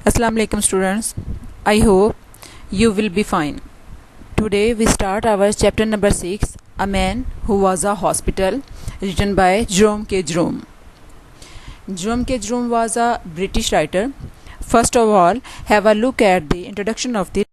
Assalamu alaikum students. I hope you will be fine. Today we start our chapter number 6, A Man Who Was a Hospital, written by Jerome K. Jerome. Jerome K. Jerome was a British writer. First of all, have a look at the introduction of the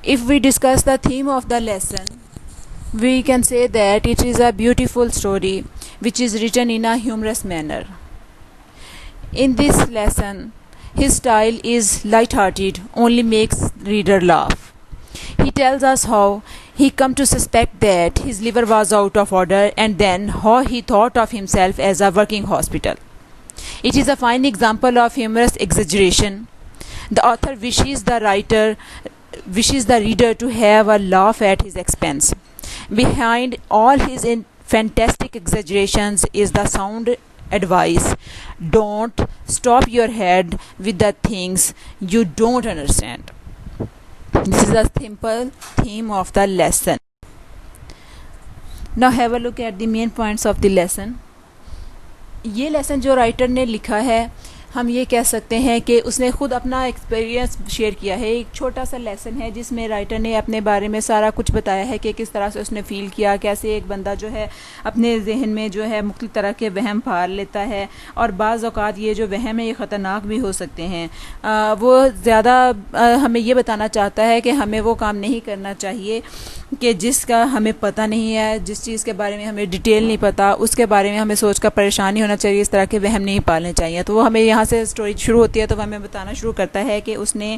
If we discuss the theme of the lesson, we can say that it is a beautiful story which is written in a humorous manner. In this lesson, his style is light-hearted, only makes reader laugh. He tells us how he come to suspect that his liver was out of order and then how he thought of himself as a working hospital. It is a fine example of humorous exaggeration. The author wishes the reader to have a laugh at his expense. Behind all his fantastic exaggerations is the sound advice: don't stop your head with the things you don't understand. This is the simple theme of the lesson. Now have a look at the main points of the lesson. ये lesson जो writer ने लिखा है, हम ये कह सकते हैं कि उसने ख़ुद अपना एक्सपीरियंस शेयर किया है. एक छोटा सा लेसन है जिसमें राइटर ने अपने बारे में सारा कुछ बताया है कि किस तरह से उसने फ़ील किया, कैसे एक बंदा जो है अपने जहन में जो है मुख्तलिफ़ तरह के वहम पाल लेता है और बाज़ औक़ात ये जो वहम है ये ख़तरनाक भी हो सकते हैं. वो ज़्यादा हमें ये बताना चाहता है कि हमें वो काम नहीं करना चाहिए कि जिसका हमें पता नहीं है, जिस चीज़ के बारे में हमें डिटेल नहीं पता, उसके बारे में हमें सोच कर परेशान नहीं होना चाहिए. इस तरह के वहम नहीं पालने चाहिए. तो वो हमें यहाँ से स्टोरी शुरू होती है तो वह हमें बताना शुरू करता है कि उसने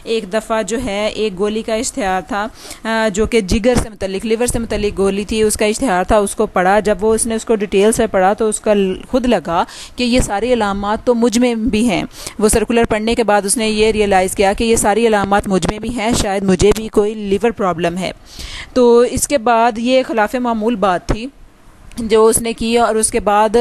एक दफ़ा जो है एक गोली का इश्तिहार था जो कि जिगर से मुतल्लिक, लिवर से मुतल्लिक गोली थी, उसका इश्तिहार था. उसको पढ़ा. जब वो उसने उसको डिटेल से पढ़ा तो उसका खुद लगा कि ये सारी अलामात तो मुझ में भी हैं. वो सर्कुलर पढ़ने के बाद उसने ये रियलाइज़ किया कि ये सारी अलामात मुझ में भी हैं, शायद मुझे भी कोई लिवर प्रॉब्लम है. तो इसके बाद ये खिलाफ़ मामूल बात थी जो उसने की और उसके बाद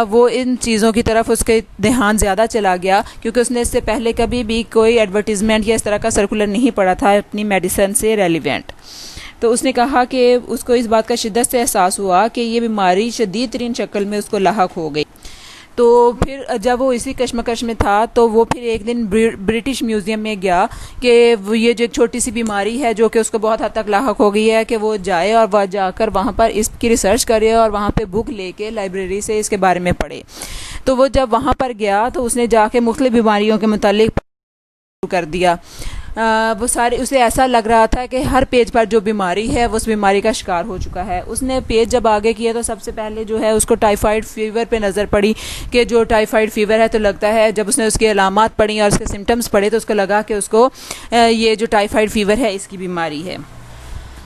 वो इन चीज़ों की तरफ उसके ध्यान ज़्यादा चला गया क्योंकि उसने इससे पहले कभी भी कोई एडवर्टीज़मेंट या इस तरह का सर्कुलर नहीं पढ़ा था अपनी मेडिसिन से रेलिवेंट. तो उसने कहा कि उसको इस बात का शिद्दत से एहसास हुआ कि ये बीमारी शदीद तरीन शक्ल में उसको लाहक हो गई. तो फिर जब वो इसी कश्मकश में था तो वो फिर एक दिन ब्रिटिश म्यूज़ियम में गया कि वो ये जो एक छोटी सी बीमारी है जो कि उसको बहुत हद तक लाहक हो गई है कि वो जाए और वह जाकर वहाँ पर इसकी रिसर्च करे और वहाँ पे बुक लेके लाइब्रेरी से इसके बारे में पढ़े. तो वो जब वहाँ पर गया तो उसने जाके मुख्तलिफ़ बीमारियों के मुतालिक कर दिया. वो सारे उसे ऐसा लग रहा था कि हर पेज पर जो बीमारी है वो उस बीमारी का शिकार हो चुका है. उसने पेज जब आगे किया तो सबसे पहले जो है उसको टाइफाइड फीवर पे नज़र पड़ी कि जो टाइफाइड फीवर है. तो लगता है जब उसने उसकी अलामात पढ़ी और उसके सिम्टम्स पढ़े तो उसको लगा कि उसको ये जो टाइफाइड फीवर है इसकी बीमारी है.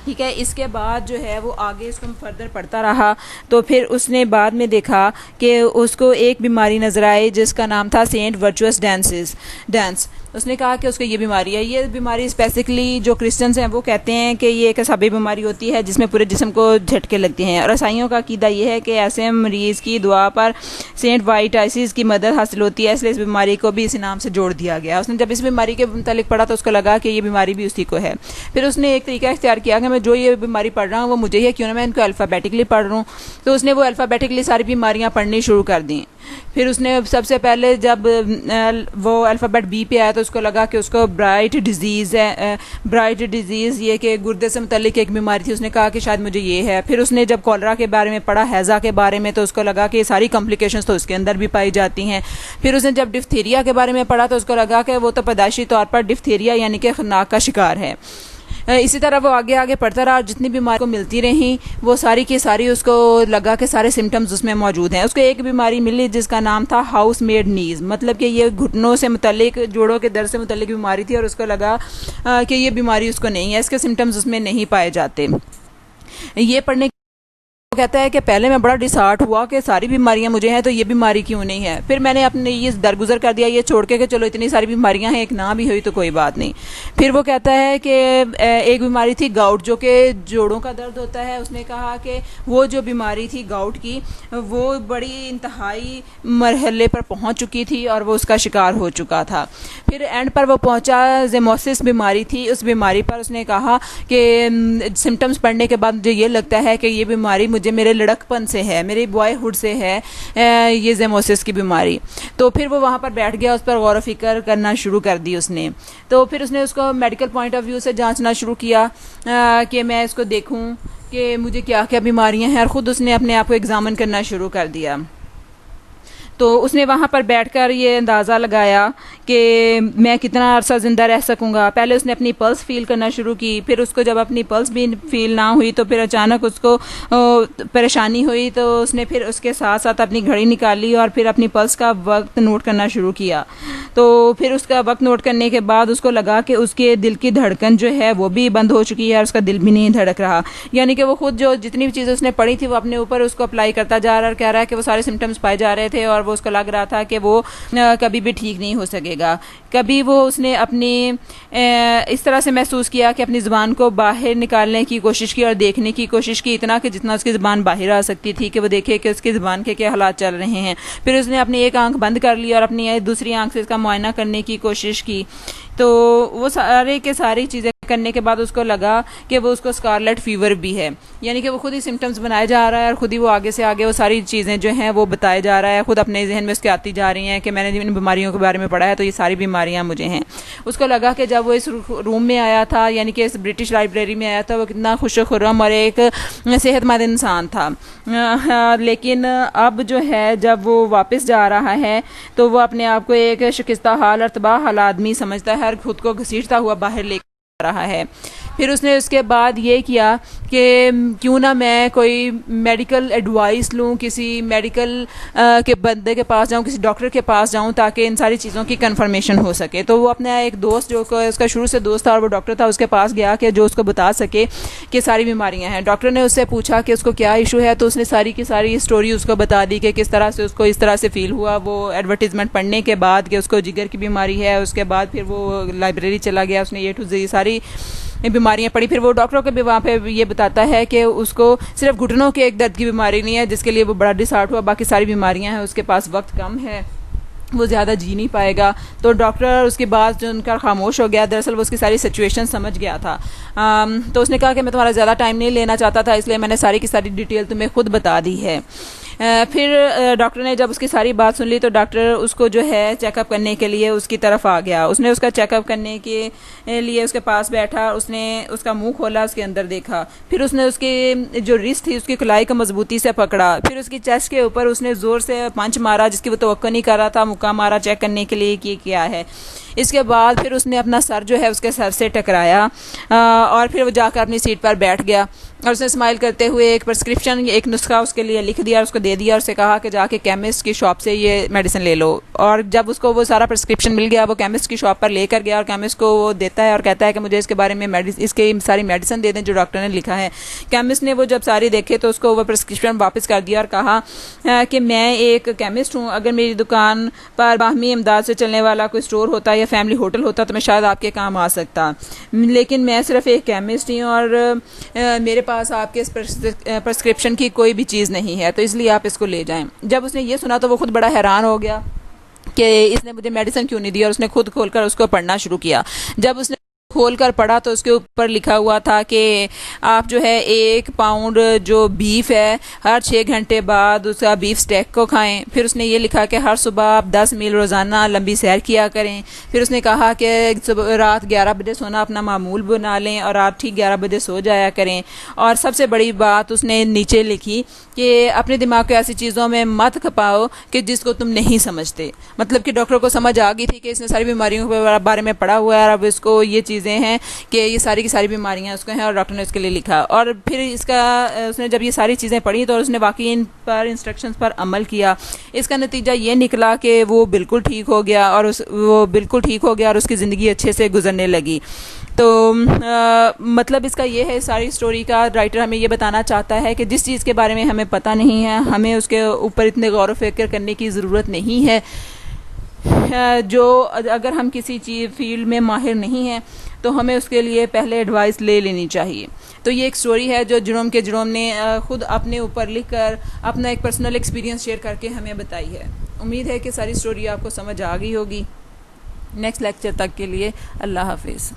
ठीक है. इसके बाद जो है वो आगे इसको फर्दर पढ़ता रहा तो फिर उसने बाद में देखा कि उसको एक बीमारी नज़र आई जिसका नाम था सेंट वर्चुअस डांस. उसने कहा कि उसको ये बीमारी है. ये बीमारी स्पेसिफिकली जो क्रिश्चियंस हैं वो कहते हैं कि ये एक असाबी बीमारी होती है जिसमें पूरे जिस्म को झटके लगते हैं. और ईसाइयों का अकीदा ये है कि ऐसे मरीज़ की दुआ पर सेंट वाइट आइसिस की मदद हासिल होती है, इसलिए इस बीमारी को भी इसी नाम से जोड़ दिया गया. उसने जब इस बीमारी के मुतालिक पढ़ा तो उसको लगा कि ये बीमारी भी उसी को है. फिर उसने एक तरीका इख्तियार किया कि मैं जो ये बीमारी पढ़ रहा हूँ वो मुझे ही है, क्यों ना मैं इनको अल्फ़ाबेटिकली पढ़ रहा हूँ. तो उसने वो अल्फ़ाबेटिकली सारी बीमारियाँ पढ़नी शुरू कर दी. फिर उसने सबसे पहले जब वो अल्फ़ाबेट बी पे आया तो उसको लगा कि उसको ब्राइट डिजीज़ है. ब्राइट डिजीज़ ये कि गुर्दे से मुतल्लिक एक बीमारी थी. उसने कहा कि शायद मुझे ये है. फिर उसने जब कॉलरा के बारे में पढ़ा, हैज़ा के बारे में, तो उसको लगा कि ये सारी कॉम्प्लिकेशंस तो उसके अंदर भी पाई जाती हैं. फिर उसने जब डिफ्थीरिया के बारे में पढ़ा तो उसको लगा कि वो तो पैदाइशी तौर पर डिफ्थीरिया यानी कि नाक का शिकार है. इसी तरह वो आगे आगे पढ़ता रहा और जितनी बीमारी को मिलती रही वो सारी की सारी उसको लगा कि सारे सिम्टम्स उसमें मौजूद हैं. उसको एक बीमारी मिली जिसका नाम था हाउस मेड नीज़, मतलब कि ये घुटनों से मुतल्लिक, जोड़ों के दर्द से मुतल्लिक बीमारी थी और उसको लगा कि ये बीमारी उसको नहीं है, इसके सिम्टम्स उसमें नहीं पाए जाते. ये पढ़ने कहता है कि पहले मैं बड़ा डिसहार्ट हुआ कि सारी बीमारियां मुझे हैं तो ये बीमारी क्यों नहीं है। फिर मैंने अपने ये दरगुजर कर दिया ये छोड़ के कि चलो इतनी सारी बीमारियां हैं, एक ना भी हुई तो कोई बात नहीं। फिर वो कहता है कि एक बीमारी थी गाउट, जो कि जोड़ों का दर्द होता है। उसने कहा कि वो जो बीमारी थी गाउट की, वो बड़ी इंतहाई मरहले पर पहुंच चुकी थी और वो उसका शिकार हो चुका था। फिर एंड पर वो पहुंचा, जेमोसिस बीमारी थी। उस बीमारी पर उसने कहा कि सिम्टम्स पढ़ने के बाद मुझे ये लगता है कि ये बीमारी मुझे मेरे लड़कपन से है, मेरे बॉयहुड से है, ये जेमोसिस की बीमारी। तो फिर वो वहाँ पर बैठ गया, उस पर गौर फिक्र करना शुरू कर दी उसने। तो फिर उसने उसको मेडिकल पॉइंट ऑफ व्यू से जांचना शुरू किया कि मैं इसको देखूं कि मुझे क्या क्या बीमारियां हैं, और ख़ुद उसने अपने आप को एग्ज़ामिन करना शुरू कर दिया। तो उसने वहाँ पर बैठकर ये अंदाज़ा लगाया कि मैं कितना अरसा ज़िंदा रह सकूँगा। पहले उसने अपनी पल्स फील करना शुरू की, फिर उसको जब अपनी पल्स भी फील ना हुई तो फिर अचानक उसको परेशानी हुई। तो उसने फिर उसके साथ साथ अपनी घड़ी निकाली और फिर अपनी पल्स का वक्त नोट करना शुरू किया। तो फिर उसका वक्त नोट करने के बाद उसको लगा कि उसके दिल की धड़कन जो है वो भी बंद हो चुकी है और उसका दिल भी नहीं धड़क रहा। यानी कि वो खुद जो जितनी भी चीज़ें उसने पढ़ी थी वो अपने ऊपर उसको अप्लाई करता जा रहा है और कह रहा है कि वो सारे सिम्टम्स पाए जा रहे थे और वो उसको लग रहा था कि वो कभी भी ठीक नहीं हो सकेगा। कभी वो उसने अपनी इस तरह से महसूस किया कि अपनी ज़ुबान को बाहर निकालने की कोशिश की और देखने की कोशिश की, इतना कि जितना उसकी ज़ुबान बाहर आ सकती थी कि वो देखे कि उसकी ज़ुबान के क्या हालात चल रहे हैं। फिर उसने अपनी एक आंख बंद कर ली और अपनी दूसरी आंख से इसका मुआयना करने की कोशिश की। तो वो सारे के सारी चीज़ें करने के बाद उसको लगा कि वो उसको स्कारलेट फीवर भी है, यानी कि वो खुद ही सिम्टम्स बनाए जा रहा है और खुद ही वो आगे से आगे वो सारी चीज़ें जो हैं वो बताए जा रहा है, खुद अपने जहन में उसके आती जा रही हैं कि मैंने इन बीमारियों के बारे में पढ़ा है तो ये सारी बीमारियां मुझे हैं। उसको लगा कि जब वो इस रूम में आया था, यानी कि इस ब्रिटिश लाइब्रेरी में आया था, वो कितना खुश खुर्रम और एक सेहतमंद इंसान था। लेकिन अब जो है जब वो वापस जा रहा है तो वो अपने आप को एक शिकस्ता हाल और तबाह हाल आदमी समझता है और खुद को घसीटता हुआ बाहर ले रहा है। फिर उसने उसके बाद ये किया कि क्यों ना मैं कोई मेडिकल एडवाइस लूँ, किसी मेडिकल के बंदे के पास जाऊँ, किसी डॉक्टर के पास जाऊँ ताकि इन सारी चीज़ों की कंफर्मेशन हो सके। तो वो अपना एक दोस्त जो उसका शुरू से दोस्त था और वो डॉक्टर था, उसके पास गया कि जो उसको बता सके कि सारी बीमारियां हैं। डॉक्टर ने उससे पूछा कि उसको क्या इशू है, तो उसने सारी की सारी स्टोरी उसको बता दी कि किस तरह से उसको इस तरह से फील हुआ वो एडवर्टीज़मेंट पढ़ने के बाद कि उसको जिगर की बीमारी है। उसके बाद फिर वो लाइब्रेरी चला गया, उसने ये टू जी सारी बीमारियां पड़ी। फिर वो डॉक्टरों के भी वहाँ पे ये बताता है कि उसको सिर्फ घुटनों के एक दर्द की बीमारी नहीं है जिसके लिए वो बड़ा डिसहार्ट हुआ, बाकी सारी बीमारियां हैं, उसके पास वक्त कम है, वो ज़्यादा जी नहीं पाएगा। तो डॉक्टर उसके बाद जो उनका खामोश हो गया, दरअसल वो उसकी सारी सिचुएशन समझ गया था। तो उसने कहा कि मैं तुम्हारा ज़्यादा टाइम नहीं लेना चाहता था, इसलिए मैंने सारी की सारी डिटेल तुम्हें खुद बता दी है। फिर डॉक्टर ने जब उसकी सारी बात सुन ली तो डॉक्टर उसको जो है चेकअप करने के लिए उसकी तरफ आ गया। उसने उसका चेकअप करने के लिए उसके पास बैठा, उसने उसका मुंह खोला, उसके अंदर देखा। फिर उसने उसकी जो रिस्ट थी उसकी कलाई को मजबूती से पकड़ा, फिर उसकी चेस्ट के ऊपर उसने ज़ोर से पंच मारा जिसकी वो तवक्को नहीं कर रहा था, मुक्का मारा चेक करने के लिए कि क्या है। इसके बाद फिर उसने अपना सर जो है उसके सर से टकराया और फिर वो जाकर अपनी सीट पर बैठ गया और उसने स्माइल करते हुए एक प्रिस्क्रिप्शन, एक नुस्खा उसके लिए लिख दिया और उसको दे दिया और उससे कहा कि जाके केमिस्ट की शॉप से ये मेडिसिन ले लो। और जब उसको वो सारा प्रिस्क्रिप्शन मिल गया वो केमिस्ट की शॉप पर लेकर गया और केमिस्ट को वो देता है और कहता है कि मुझे इसके बारे में इसके सारी मेडिसिन दे दें जो डॉक्टर ने लिखा है। केमिस्ट ने वो जब सारी देखे तो उसको वो प्रिस्क्रिप्शन वापस कर दिया और कहा कि मैं एक केमिस्ट हूँ, अगर मेरी दुकान पर बाहमी इमदाद से चलने वाला कोई स्टोर होता या फैमिली होटल होता तो मैं शायद आपके काम आ सकता, लेकिन मैं सिर्फ एक केमिस्ट ही हूँ और मेरे पास आपके इस प्रिस्क्रिप्शन की कोई भी चीज़ नहीं है, तो इसलिए आप इसको ले जाएं। जब उसने ये सुना तो वो खुद बड़ा हैरान हो गया कि इसने मुझे मेडिसिन क्यों नहीं दी और उसने खुद खोलकर उसको पढ़ना शुरू किया। जब उसने खोल कर पढ़ा तो उसके ऊपर लिखा हुआ था कि आप जो है 1 पाउंड जो बीफ है हर 6 घंटे बाद उसका बीफ स्टेक को खाएं। फिर उसने ये लिखा कि हर सुबह आप 10 मील रोज़ाना लंबी सैर किया करें। फिर उसने कहा कि रात 11 बजे सोना अपना मामूल बना लें और रात ठीक 11 बजे सो जाया करें। और सबसे बड़ी बात उसने नीचे लिखी कि अपने दिमाग को ऐसी चीज़ों में मत खपाओ कि जिसको तुम नहीं समझते। मतलब कि डॉक्टर को समझ आ गई थी कि इसने सारी बीमारियों के बारे में पढ़ा हुआ है और अब इसको ये चीज़ चीज़ें हैं कि ये सारी की सारी बीमारियां उसको हैं और डॉक्टर ने उसके लिए लिखा। और फिर इसका उसने जब ये सारी चीज़ें पढ़ी तो उसने वाकई इन पर इंस्ट्रक्शंस पर अमल किया। इसका नतीजा ये निकला कि वो बिल्कुल ठीक हो गया और वो बिल्कुल ठीक हो गया और उसकी ज़िंदगी अच्छे से गुजरने लगी। तो मतलब इसका ये है, सारी स्टोरी का राइटर हमें ये बताना चाहता है कि जिस चीज़ के बारे में हमें पता नहीं है हमें उसके ऊपर इतने गौर व फिक्र करने की ज़रूरत नहीं है। जो अगर हम किसी चीज़ फील्ड में माहिर नहीं हैं तो हमें उसके लिए पहले एडवाइस ले लेनी चाहिए। तो ये एक स्टोरी है जो जेरोम के जेरोम ने खुद अपने ऊपर लिख कर अपना एक पर्सनल एक्सपीरियंस शेयर करके हमें बताई है। उम्मीद है कि सारी स्टोरी आपको समझ आ गई होगी। नेक्स्ट लेक्चर तक के लिए अल्लाह हाफिज़।